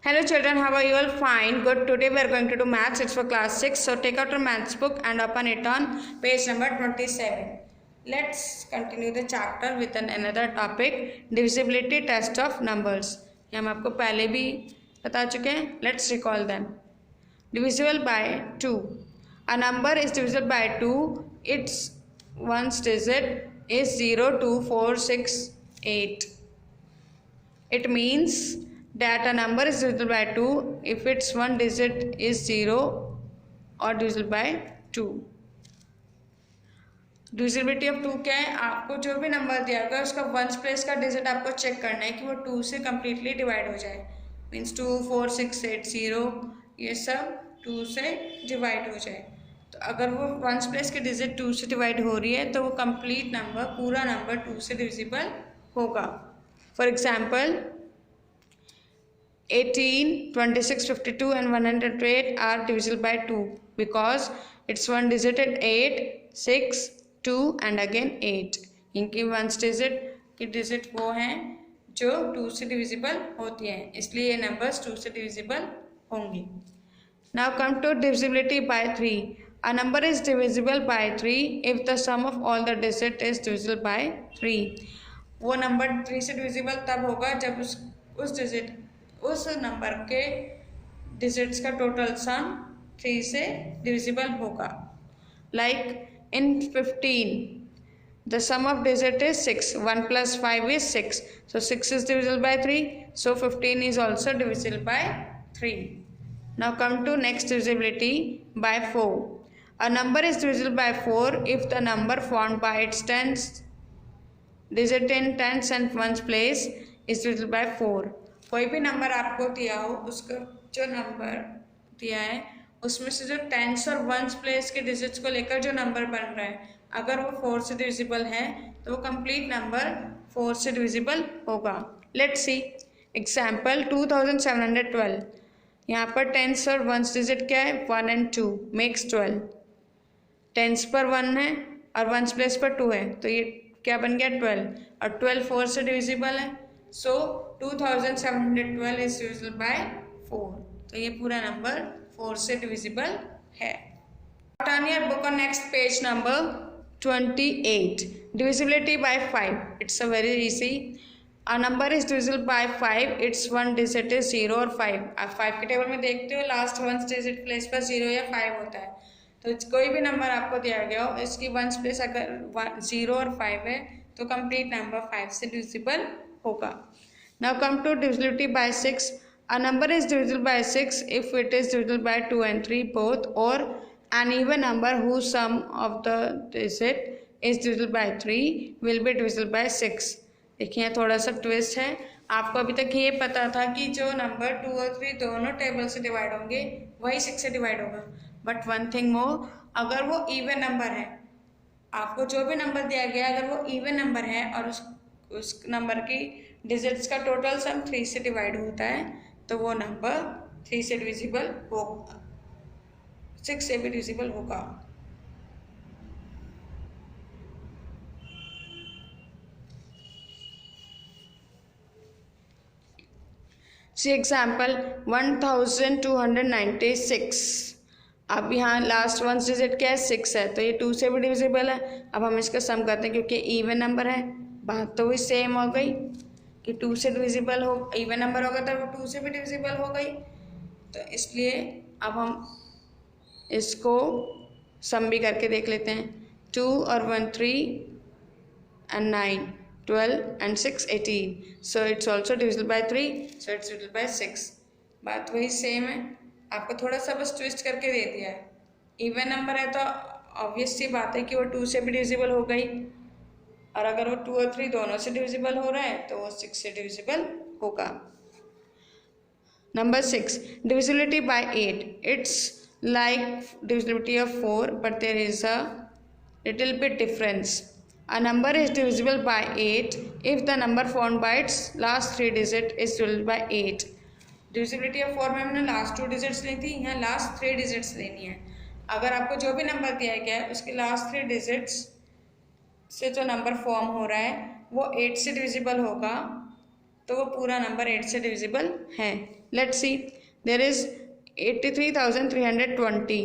Hello children, how are you all? Fine, good. Today we are going to do maths. It's for class 6. So take out your maths book and open it on page number 27. Let's continue the chapter with another topic, divisibility test of numbers. ये हम आपको पहले भी बता चुके हैं. Let's recall them. Divisible by 2. A number is divisible by 2. Its ones digit is 0, 2, 4, 6, 8. It means that a number is divisible by 2 if its one digit is 0 or divisible by 2. Divisibility of 2 क्या है? आपको जो भी number दिया होगा उसका ones place का digit आपको चेक करना है कि वो 2 से कम्प्लीटली डिवाइड हो जाए. मीन्स 2, 4, 6, 8, 0 ये सब 2 से डिवाइड हो जाए. तो अगर वो वंस प्लेस की डिजिट 2 से डिवाइड हो रही है तो वो कंप्लीट नंबर, पूरा नंबर 2 से डिविजिबल होगा. For example 18, 26, 52 and 108 are divisible by 2 because its one digit is 8, 6, 2 and again 8. इनकी वंस डिजिट की डिजिट वो हैं जो 2 से डिविजिबल होती हैं, इसलिए ये नंबर्स 2 से डिविजिबल होंगी. Now come to divisibility by 3. A number is divisible by 3 if the sum of all the digit is divisible by 3. वो नंबर 3 से डिविजिबल तब होगा जब उस नंबर के डिजिट्स का टोटल सम 3 से डिविजिबल होगा. Like in 15 the sum of digit is 6. 1 + 5 is 6. So 6 is divisible by 3. So 15 is also divisible by 3. Now come to next divisibility by 4. A number is divisible by 4 if the number formed by its tens digit in tens and ones place is divisible by 4. कोई भी number आपको दिया हो, उसका जो number दिया है उसमें से जो टेंस और वंस प्लेस के डिजिट्स को लेकर जो नंबर बन रहा है, अगर वो 4 से डिविजिबल है तो वो कंप्लीट नंबर 4 से डिविजिबल होगा. Let's C example 2712. यहाँ पर टेंस और वंस डिजिट क्या है? 1 and 2 मेक्स 12. टेंस पर 1 है और वंस प्लेस पर 2 है तो ये क्या बन गया? 12. और 12 4 से डिविजिबल है. सो 2712 इज डिविजिबल बाय 4. तो ये पूरा नंबर 4 से डिविजिबल है. Turn your book on next page number 28. Divisibility bye 5. It's a very easy. A number is divisible bye 5 it's one digit is 0 और 5. आप 5 के टेबल में देखते हो लास्ट वंस डिजिट प्लेस पर 0 या 5 होता है. तो कोई भी नंबर आपको दिया गया हो, इसकी वंस प्लेस अगर 0 और 5 है तो कंप्लीट नंबर 5 से डिविजिबल होगा. Now come to divisibility by 6. A number is divisible by 6 if it is divisible by 2 and 3 both, or an even number whose sum of the digit is divisible by 3 will be divisible by 6. देखिए थोड़ा सा twist है. आपको अभी तक ये पता था कि जो नंबर 2 और 3 दोनों टेबल से डिवाइड होंगे वही 6 से डिवाइड होगा. बट वन थिंग मोर, अगर वो इवन नंबर है, आपको जो भी नंबर दिया गया अगर वो इवन नंबर है और उस नंबर की डिजिट्स का टोटल सम 3 से डिवाइड होता है तो वो नंबर 3 से डिविजिबल होगा, 6 से भी डिविजिबल होगा. सी एग्जाम्पल 1296. अब यहाँ लास्ट वन डिजिट क्या है? 6 है तो ये 2 से भी डिविजिबल है. अब हम इसका सम करते हैं क्योंकि इवन नंबर है. बात तो भी सेम हो गई कि 2 से डिविजिबल हो, इवन नंबर होगा तो वो 2 से भी डिविजिबल हो गई. तो इसलिए अब हम इसको सम भी करके देख लेते हैं. 2 और 1 3 and 9 12 and 6 18. So it's also divisible by 3. So it's divisible by 6. बात वही सेम है, आपको थोड़ा सा बस ट्विस्ट करके दे दिया है. इवन नंबर है तो ऑब्वियस सी बात है कि वो 2 से भी डिविजिबल हो गई, और अगर वो 2 और 3 दोनों से डिविजिबल हो रहा है तो वो 6 से डिविजिबल होगा. Number 6 divisibility by 8. It's like divisibility of 4 but there is a little bit difference. A number is divisible by 8 if the number formed by its last 3 digit is divisible by 8. Divisibility of 4 में हमने last 2 digits ली थी, यहाँ last 3 digits लेनी है. अगर आपको जो भी नंबर दिया गया है उसके लास्ट 3 डिजिट्स से जो नंबर फॉर्म हो रहा है वो 8 से डिविजिबल होगा तो वो पूरा नंबर 8 से डिविजिबल है। Let's see, there is 83,320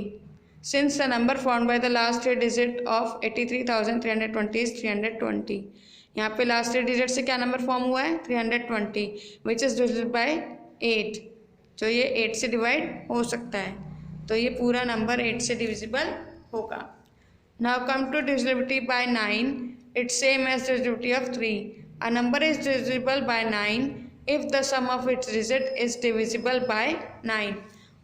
since the number formed by the last three digit of 83,320 is 320। यहाँ पे लास्ट थ्री डिजिट से क्या नंबर फॉर्म हुआ है 320 विच इज डिवाइडेड बाय 8, जो ये 8 से डिवाइड हो सकता है, तो ये पूरा नंबर 8 से डिविजिबल होगा। Now come to divisibility by 9, it's same as divisibility of 3। A number is divisible by 9 if the sum of its digit is divisible by 9।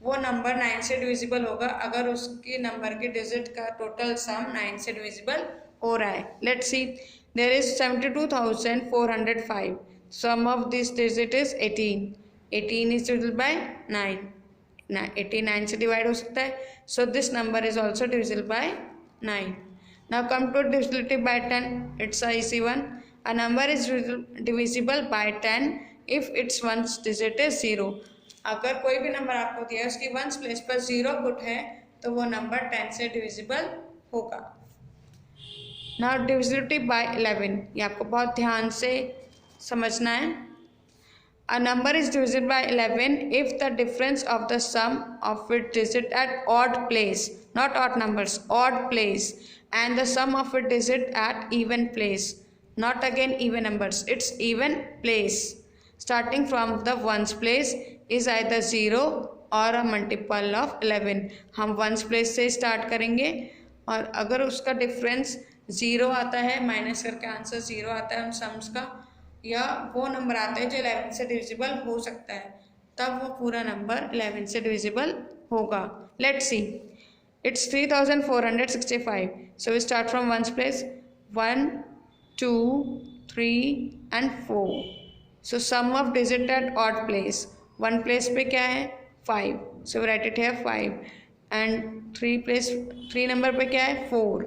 वो नंबर 9 से डिविजिबल होगा अगर उसके नंबर के डिजिट का टोटल सम 9 से divisible हो रहा है। Let's see, there is 72,405, sum of this digit is 18। 18 is divisible by 9, 89 से डिवाइड हो सकता है, so this number is also divisible by 9। Now come to divisibility by 10, it's a easy one. A number is divisible by 10 if its ones digit is 0। अगर कोई भी number आपको दिया है उसकी वंस प्लेस पर 0 पुट है तो वो नंबर 10 से डिविजिबल होगा। नाउ डिविजिबिलिटी बाय 11, ये आपको बहुत ध्यान से समझना है। A number is divisible by 11 if the difference of the sum of it digit at odd place, not odd numbers, odd place, and the sum of it digit at even place, not again even numbers, it's even place starting from the ones place is either 0 और a multiple of 11। हम ones place से start करेंगे और अगर उसका difference 0 आता है, minus करके आंसर 0 आता है उन सम्स का, या वो नंबर आता है जो 11 से डिविजिबल हो सकता है, तब वो पूरा नंबर 11 से डिविजिबल होगा। Let's see, it's 3,465, so we start from ones place 1 2 3 and 4। So sum of digit at odd place, one place पे क्या है 5, सो राइट इट है 5, एंड 3 नंबर पे क्या है 4,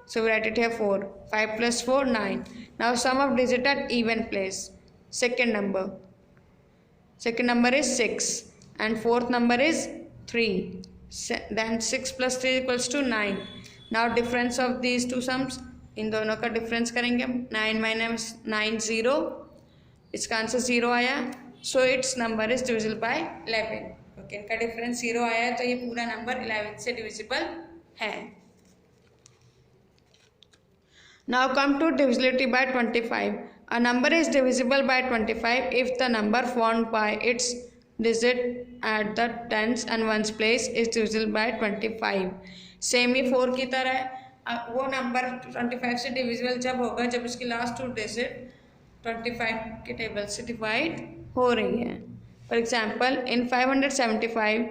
सो राइट इट है 4, 5 + 4 9। Now sum of digit at even place, second number is 6 and fourth number is 3, then 6 + 3 = 9। Now difference of these two sums, इन दोनों का डिफरेंस करेंगे हम, 9 - 9 0, इसका आंसर 0 आया, so it's number is divisible by 11। Okay, इनका difference 0 आया है तो ये पूरा नंबर 11 से डिविजिबल है। Now come to divisibility by 25। A number is divisible by 25 if the number formed by its digit at the tens and ones place is divisible by 25। Same ही 4 की तरह है, वो नंबर 25 से डिविजिबल जब होगा जब उसकी लास्ट 2 डिजिट 25 के टेबल से डिवाइड हो रही है। For example, in 575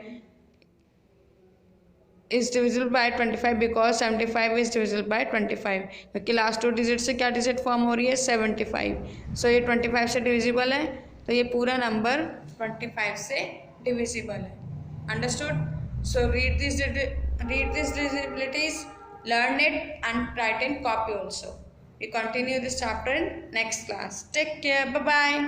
is divisible by 25 because 75 is divisible by 25, क्योंकि लास्ट 2 डिजिट से क्या डिजिट फॉर्म हो रही है 75, सो ये 25 से डिविजिबल है, तो ये पूरा नंबर 25 से डिविजिबल है। Understood? So read this divisibilities, learn it and write in copy also. We continue this chapter in next class. Take care. Bye bye.